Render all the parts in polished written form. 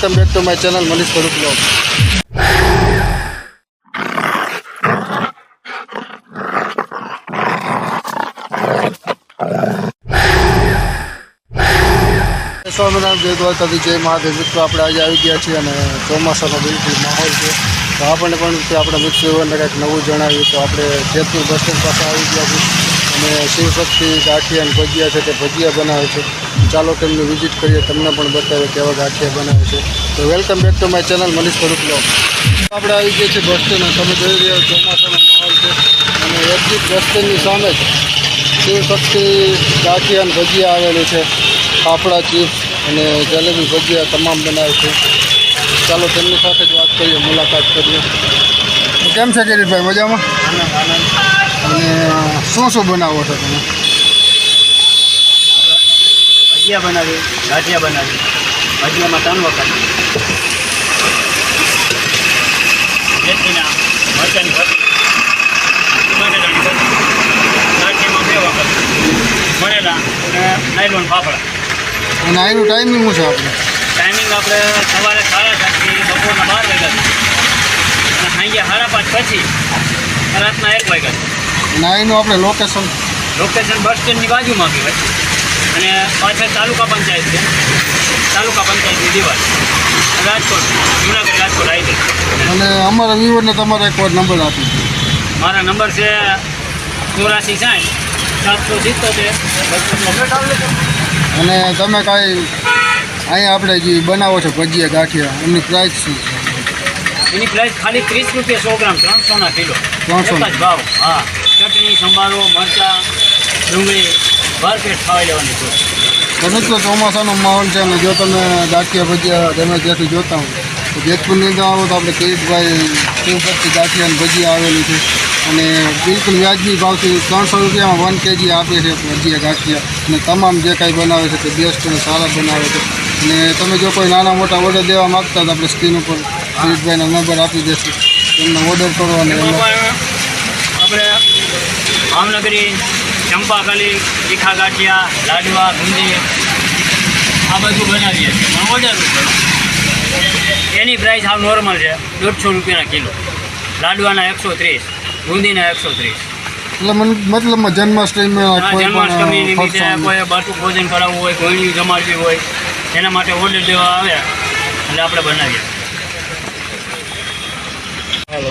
Welcome back to my channel Manish Bharuch blog. Swaminarayan, જય દ્વારકાથી, જય મહાદેવ. મિત્રો આપણે આજે આવી ગયા છીએ અને ચોમાસાનો બિલકુલ માહોલ છે, તો આપણને પણ આપણા મિત્રોને કંઈક નવું જણાવ્યું. તો આપણે જેતપુર બસ સ્ટેન્ડ પાસે આવી ગયા છીએ અને શિવશક્તિ ગાંઠિયા અને ભજીયા છે તે ભજીયા બનાવે છે. ચાલો તેમની વિઝિટ કરીએ, તમને પણ બતાવે કેવા ગાંઠિયા બનાવે છે. તો welcome back to my channel Manish Bharuch blog. આપણે આવી ગયા છીએ બસ સ્ટેન્ડ. તમે જોઈ રહ્યા છો ચોમાસાનો માહોલ છે અને એક્ઝિટ બસ સ્ટેન્ડની સામે જ શિવશક્તિ ગાંઠિયા અને ભજીયા આવેલું છે. ફાફડા, ચિપ્સ અને જલેબી, ભજીયા તમામ બનાવે છે. ચાલો તેમની સાથે જ વાત કરીએ, મુલાકાત કરીએ. તો કેમ છે કિરીટભાઈ, મજામાં? અને શું શું બનાવો છો તમે? ભજીયા બનાવી, ગાંઠિયા બનાવી. ભજીયામાં 3 વખત, મેથીના મરચાંની ભજી, બટેટાની ભજી. ગાંઠિયામાં 2 વખત મળેલા અને નાયલોન ફાફડા. અને આનું ટાઈમિંગ શું છે આપણે? ટાઈમિંગ આપણે સવારે 7:30 બપોરના 12 વાગ્યા અને સાંજે 5:30 પછી રાતના 1 વાગ્યા. અને આનું આપણે લોકેશન લોકેશન બસ સ્ટેન્ડની બાજુમાં કહેવાય અને પાછળ તાલુકા પંચાયત છે. તાલુકા પંચાયતની દિવાલ, રાજકોટ, જુનાગઢ રાજકોટ હાઈવે. અને અમારા વ્યુઅરને તમારે એકવાર નંબર આપી દો. મારા નંબર છે 8460 777. અને તમે કાંઈ અહીંયા આપણે જે બનાવો છો ભજીયા ગાંઠિયા, એમની પ્રાઇસ શું છે? એની પ્રાઇસ ખાલી 30 રૂપિયા 100 ગ્રામ, 300ના કિલો. 300 એક જ ભાવ. હા, ચટણી, સંભારો, મરચાં, ડુંગળી ભરપેટ ખાઈ લેવાની છે. તો મિત્રો ચોમાસાનો માહોલ છે અને જો તમે ગાંઠિયા ભજીયા તમે જ્યાંથી જોતા હો તો જેતપુરની અંદર આવો તો આપણે કિરીટભાઈ શિવશક્તિ ગાંઠિયા અને ભજીયા આવેલું છે અને બિલકુલ વ્યાજબી ભાવથી 300 રૂપિયામાં 1 kg આપે છે ભજીયા ગાંઠિયા. અને તમામ જે કાંઈ બનાવે છે તે બેસ્ટ અને સારા બનાવે છે. અને તમે જો કોઈ નાના મોટા ઓર્ડર દેવા માગતા તો આપણે સ્ક્રીન ઉપર કિરીટભાઈનો નંબર આપી દેશું, એમને ઓર્ડર કરો. અને આપણે ભાવનગરી, ચંપાકલી, તીખા ગાંઠિયા, લાડવા, બુંદી આ બધું બનાવીએ છીએ, પણ ઓર્ડર કરો. એની પ્રાઇસ હાવ નોર્મલ છે, 150 રૂપિયાના કિલો. લાડવાના 130, બુંદીના 130. એટલે મતલબમાં જન્માષ્ટમીમાં જન્માષ્ટમી નિમિત્તે કોઈ બાટું ભોજન કરાવવું હોય, કોઈની જમાડવી હોય, એના માટે ઓર્ડર દેવા આવે એટલે આપણે બનાવીએ.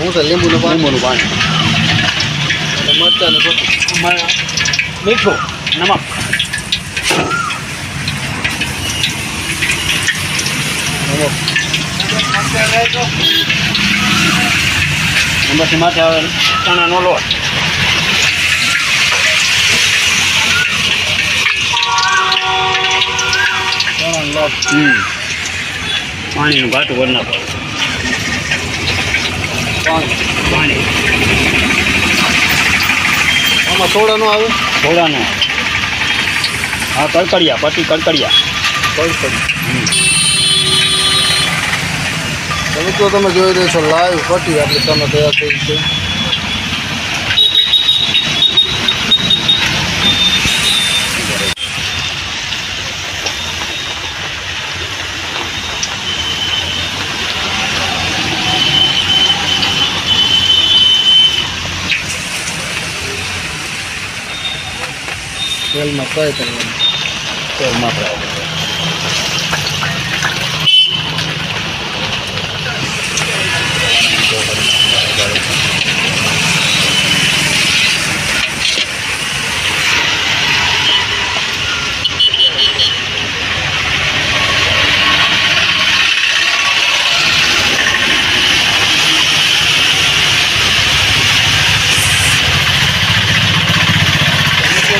હું છે લીંબુનું પાણી, મરચાં મીઠું, નમક. પછી માથે આવે ચણાનો લોટ. પાણીનું ઘાટું કરી નાખો. પાણી આમાં સોડા નો આવે? થોડાનો. હા, કડકડિયા, પટી કડકડિયા. તો મિત્રો તમે જોઈ રહ્યા છો લાઈવ પટ્ટી આપણી સામે તૈયાર થઈ છે. તેલમાં ફ્રાય કરવાનું. તેલમાં ફ્રાય.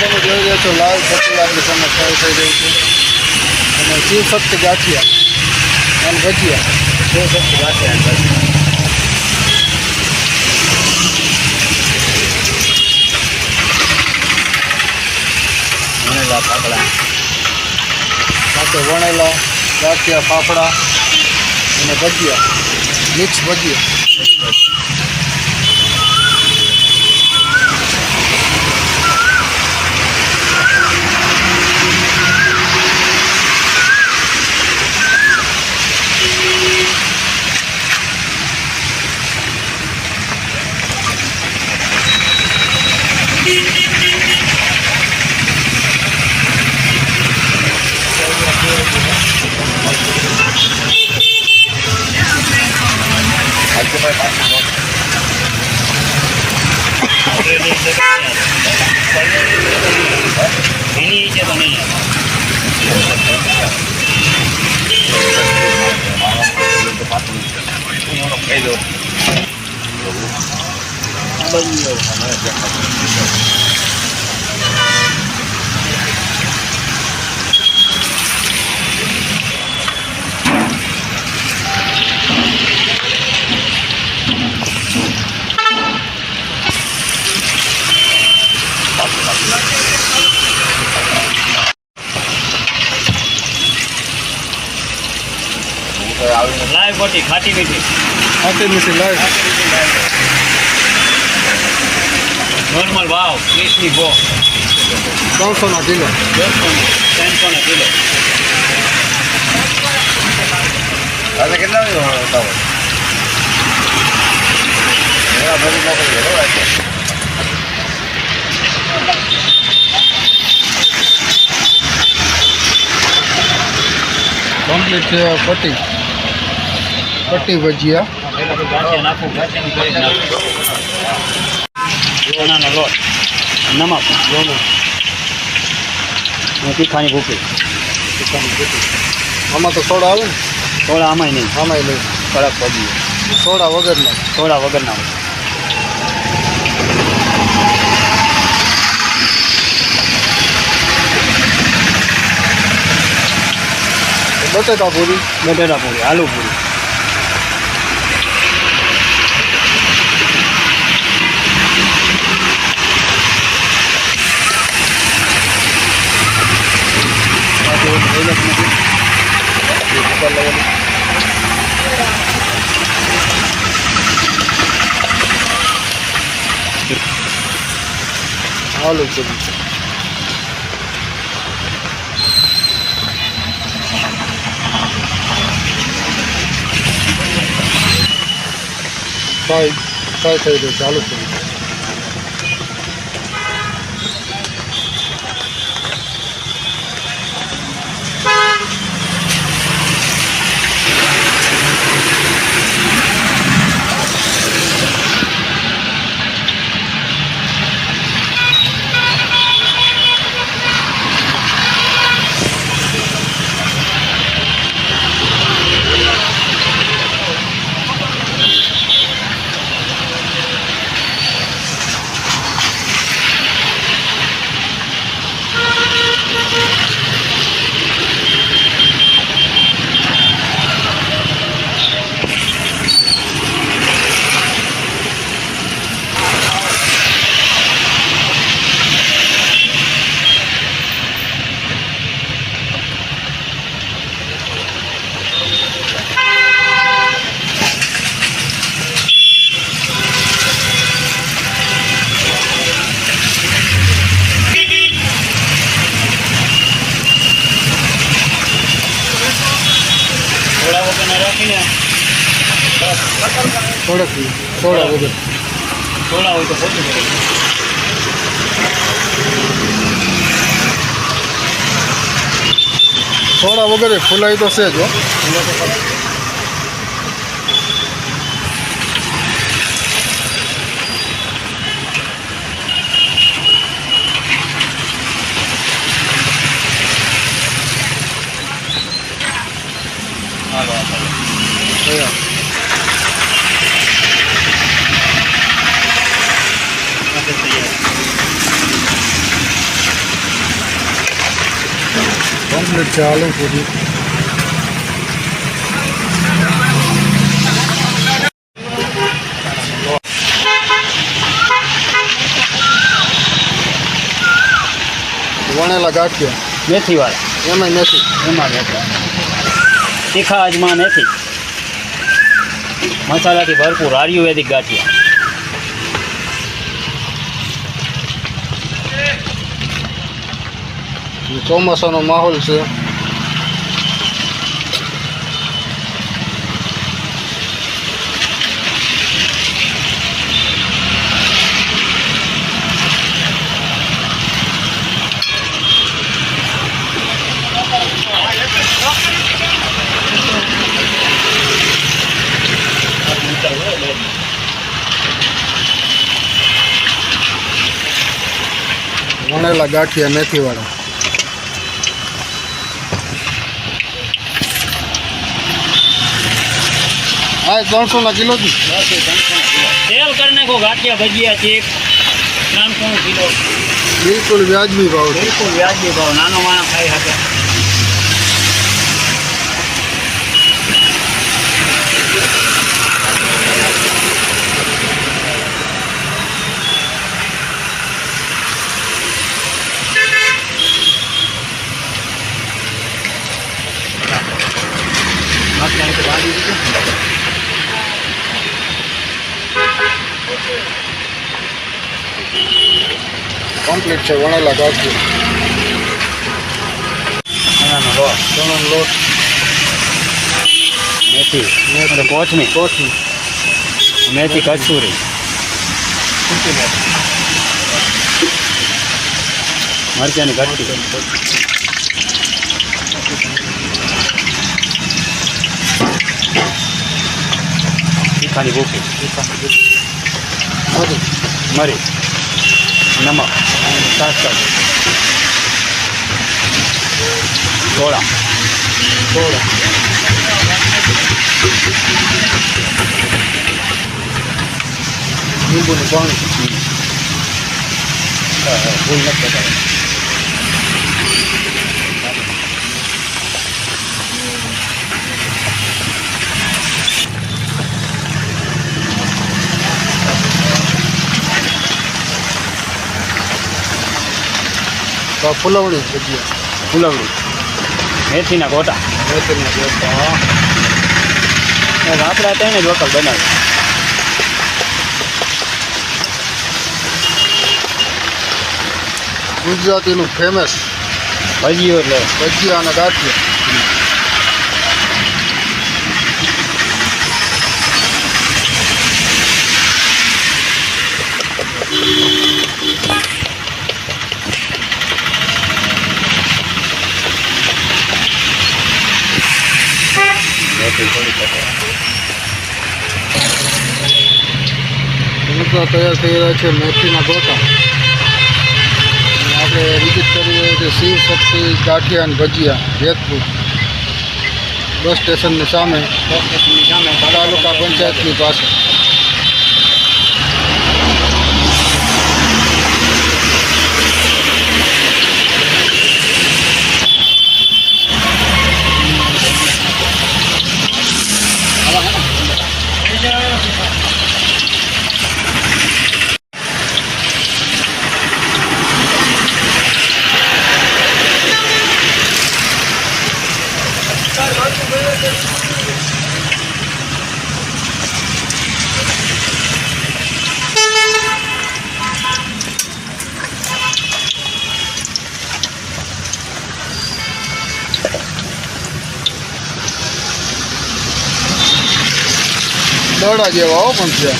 તમે જોઈ રહ્યા છો લાઈવ પટ્ટી આપણી સામે ફ્રાય થઈ રહી છે. અને શિવશક્તિ ગાંઠિયા અને ભજીયા. શિવશક્તિ ગાંઠિયા અને ભજીયા. વણેલા ફાફડા સાથે વણેલા ગાંઠિયા, ફાફડા અને ભજીયા, મિક્સ ભજીયા. એની ઈચ્છા તો નહીં લાઈવ પટ્ટી ખાટી મીઠી આટલી મીઠી લાઈટ નોર્મલ ભાવ 20ની ભો 300 કિલો 300 કિલો આજે કેટલા વાગે કમ્પ્લીટ છે પટ્ટી પટ્ટી ભજીયા પહેલાં તો ગાંઠિયા નાખું ગાંઠિયાની કરી નાખું ચણાનો લોટ નમક જોનું અને તીખાની ભૂકી આમાં તો સોડા આવે ને થોડા આમાંય નહીં આમાંય લઈ કડક પડી સોડા વગરના થોડા વગરના બટેટા પૂરી બટેટા પૂરી આલુ પૂરી આલુ પૂરી ફ્રાય થઈ રહ્યું છે આલુ પૂરી થોડા વગરના રાખીને થોડાક સોડા વગર થોડા હોય તો પોતું પડે સોડા વગર ફૂલાઈ તો છે જ હો. હાલો આપણે તૈયાર. તૈયાર કમ્પ્લીટ છે આલુ પૂરી વણેલા ગાંઠિયા મેથીવાળા એમાં નથી એમાં મેથી તીખા અજમા મેથી મસાલાથી ભરપૂર આયુર્વેદિક ગાંઠિયા ચોમાસાનો માહોલ છે વણેલા ગાંઠિયા મેથીવાળા. હા 300 કિલો જ. તેલ કરી નાખો ગાંઠિયા ભજીયા ચીક 300 કિલો. બિલકુલ વ્યાજબી ભાવ છે. બિલકુલ વ્યાજબી ભાવ, નાનો માણસ ખાઈ શકે. કમ્પ્લીટ છે વણેલા ગાંઠિયા. ચણાનો લોટ, મેથી કોથમી કોથમી, મેથી કસૂરી મરચાની કટકી તીખાની ભૂકી મરી નમક સાસ સોડા સોડા, લીંબુનું પાણી. ભૂલ નથી બતાવે. તો આ ફુલવણી ભજીયા, ફુલવડી મેથીના ગોટા મેથીના ગોટા. આપણે તેને જ વખત બનાવી. ગુજરાતીનું ફેમસ ભજીયો એટલે ભજીયા અને ગાંઠિયા. મેથી થોડી પકડે. મિત્રો તૈયાર થઈ રહ્યા છે મેથીના ગોટા. અને આપણે વિઝિટ કરી રહ્યા છીએ શિવ શક્તિ ગાંઠિયા અને ભજીયા, જેતપુર બસ સ્ટેશનની સામે, સામે તાલુકા પંચાયતની પાસે. દડા જેવા હો પણ છે.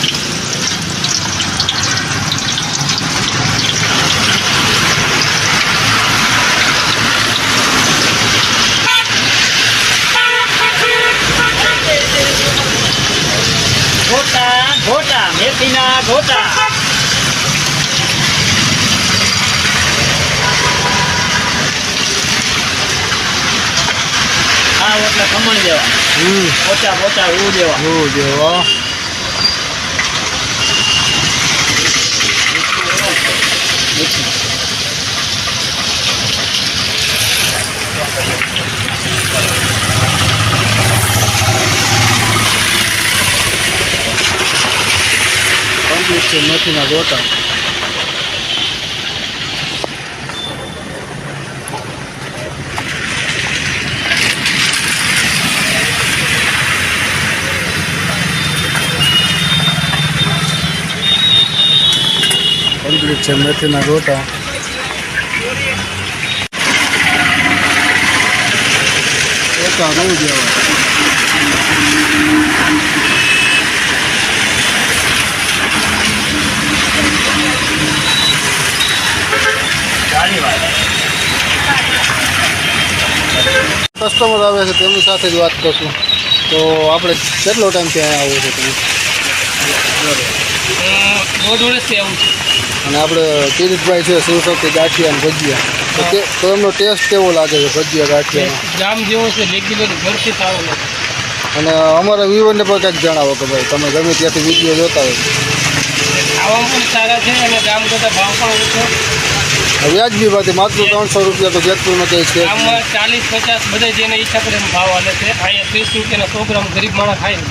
ગોટા ગોટા મેથીના ગોટા. હા એટલે ખમણ જેવા પોચા પોચા એવું જેવા. એવું જેવા. કમ્પ્લીટ છે મેથીના ગોટા. કમ્પ્લીટ છે મેથીના ગોટા. ગોટા બહુ જેવા. કસ્ટમર આવે છે તેમની સાથે જ વાત કરશું. તો આપણે કેટલો ટાઈમથી અહીંયા આવો છો તમે? દોઢ વર્ષથી આવું છું. અને આપણે કિરીટભાઈ છે શિવશક્તિ ગાંઠિયા અને ભજીયા તો એમનો ટેસ્ટ કેવો લાગે છે ભજીયા ગાંઠિયાનો ગામ જેવો છે રેગ્યુલર ઘરથી સારો નથી. અને અમારા વ્યુઅરને પણ કંઈક જણાવો કે ભાઈ તમે ગમે ત્યાંથી વિડીયો જોતા હોય ખાવામાં પણ સારા છે અને ગામ કરતાં ભાવ પણ ઓછો. વ્યાજબી માત્ર 300 રૂપિયા તો જેતપુરમાં કંઈ છે જ નહીં. ગામમાં 40-50 બધે જેને ઈચ્છા કરે એમ ભાવ હાલે છે. અહીંયા 30 રૂપિયાના 100 ગ્રામ ગરીબ માણસ ખાય ને.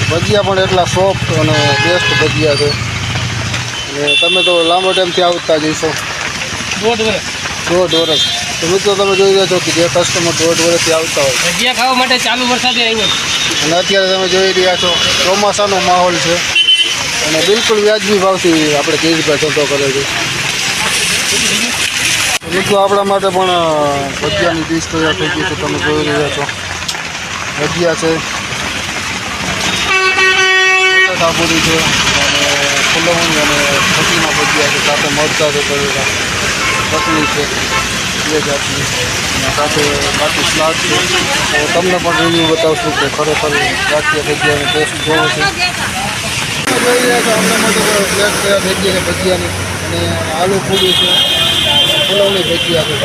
ભજીયા પણ એટલા સોફ્ટ અને બેસ્ટ ભજીયા છે અને તમે તો લાંબો ટાઈમથી આવતા જઈશો 1.5 વર્ષ. 1.5 વર્ષ તો મિત્રો તમે જોઈ રહ્યા છો કે જે કસ્ટમર 1.5 વર્ષથી આવતા હોય ભજીયા ખાવા માટે ચાલુ વરસાદે આવ્યો છે. અને અત્યારે તમે જોઈ રહ્યા છો ચોમાસાનો માહોલ છે અને બિલકુલ વ્યાજબી ભાવથી આપણે કિરીટભાઈ ધંધો કરે છે. મિત્રો આપણા માટે પણ ભજીયાની ડીશ તૈયાર થઈ ગઈ છે તમે જોઈ રહ્યા છો ભજીયા છે બટાકાપુરી છે અને ફુલવણી અને ખટીના ભજીયા છે સાથે મરચાં છે તળેલા ચટણી છે બે જાતની અને સાથે બાકી સ્લાદ છે તો તમને પણ રિવ્યૂ બતાવશું કે ખરેખર ગાંઠિયા ભજીયાનો ટેસ્ટ જોવો છે જોઈ રહ્યા છો આપણા માટે પ્લેટ તૈયાર થઈ ગઈ છે ભજીયાની અને આલુ પૂરી છે ફુલવણી ભજીયા છે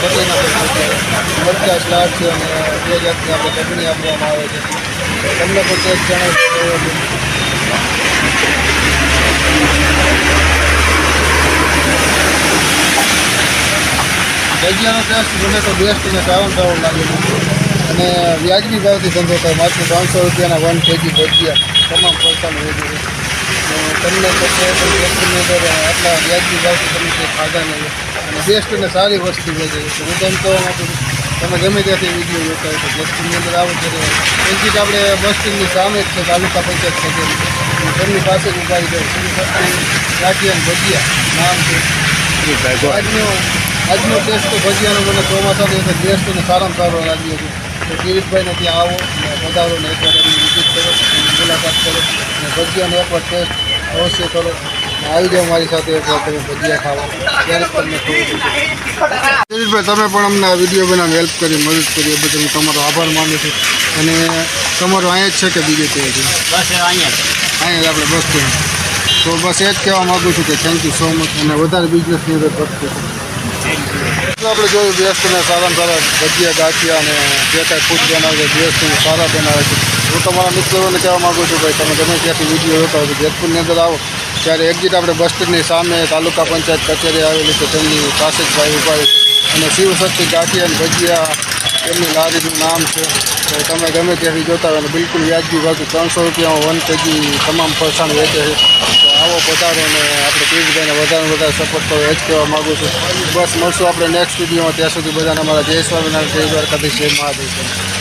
ચટણીના ભજીયા મરચાં સ્લાડ છે અને બે જાતની આપણે ચટણી આપવામાં આવે છે તમને પણ ટેસ્ટ જણાવશું કેવો છે. ભજીયાનો ટેસ્ટ મને તો બેસ્ટ અને સારો લાગે છે અને વ્યાજબી ભાવથી ધંધો થાય માત્ર 300 રૂપિયાના 1 kg ભજીયા તમામ પૈસાનું વેચે છે તમને જેતપુરની અંદર આટલા વ્યાજબી ભાવથી તમે કંઈ ખાધા નહીં અને બેસ્ટ અને સારી વસ્તુ વેચે છે હું તેમ કહેવા માંગુ છું તમે ગમે ત્યાંથી વિડીયો જોતા હોય તો જેતપુરની અંદર આવો ત્યારે એક્ઝિટ આપણે બસ સ્ટેન્ડની સામે જ છે તાલુકા પંચાયત કચેરી તેમની પાસે જ ઉભા છે ગાંઠિયા અને ભજીયા નામ છે. આજનો ટેસ્ટ તો ભજીયાનો મને ચોમાસાની અંદર બેસ્ટ અને સારામાં સારો લાગ્યો છે તો કિરીટભાઈને ત્યાં આવો અને પધારો ને એકવાર એમની વિઝિટ કરો એમની મુલાકાત કરો અને ભજીયાનો એકવાર ટેસ્ટ અવશ્ય કરો અને આવી જાઓ મારી સાથે એકવાર તમે ભજીયા ખાવા ત્યારે જ તમને ખબર પડશે. કિરીટભાઈ તમે પણ અમને આ વિડીયો બનાવી હેલ્પ કરી મદદ કરી એ બદલ હું તમારો આભાર માનું છું અને તમારો અહીંયા જ છે કે બીજે તે છે બસ અહીંયા અહીંયા જ આપણે બસ સ્ટેન્ડ તો બસ એ જ કહેવા માગું છું કે થેન્ક યુ સો મચ અને વધારે બિઝનેસની અંદર કરતું છું. આપણે જોયું બેસ્ટ અને સારામાં સારા ભજીયા ગાંઠિયા અને જે કાંઈ ફૂડ બનાવે છે બેસ્ટ અને સારા બનાવે છે હું તમારા મિત્રોને કહેવા માગું છું ભાઈ તમે ગમે ત્યાંથી વિડીયો જોતા હોય તો જેતપુરની અંદર આવો ત્યારે એક્ઝિટ આપણે બસ સ્ટેન્ડની સામે તાલુકા પંચાયત કચેરી આવેલી છે તેમની પાસે જ ભાઈ ઉભા છે અને શિવશક્તિ ગાંઠિયા અને ભજીયા એમની લારીનું નામ છે તો તમે ગમે ત્યાંથી જોતા હોય અને બિલકુલ વ્યાજબી ભાવથી 300 રૂપિયામાં 1 kg તમામ ફરસાણ વેચે છે તો આવો પધારો અને આપણે કિરીટભાઈને વધારે સપોર્ટ કરો એ જ કહેવા માગું છું. બસ મળશું આપણે નેક્સ્ટ વિડીયોમાં ત્યાં સુધી બધાને અમારા જય સ્વામિનારાયણ જય દ્વારકાધીશ જય મહાદેવ.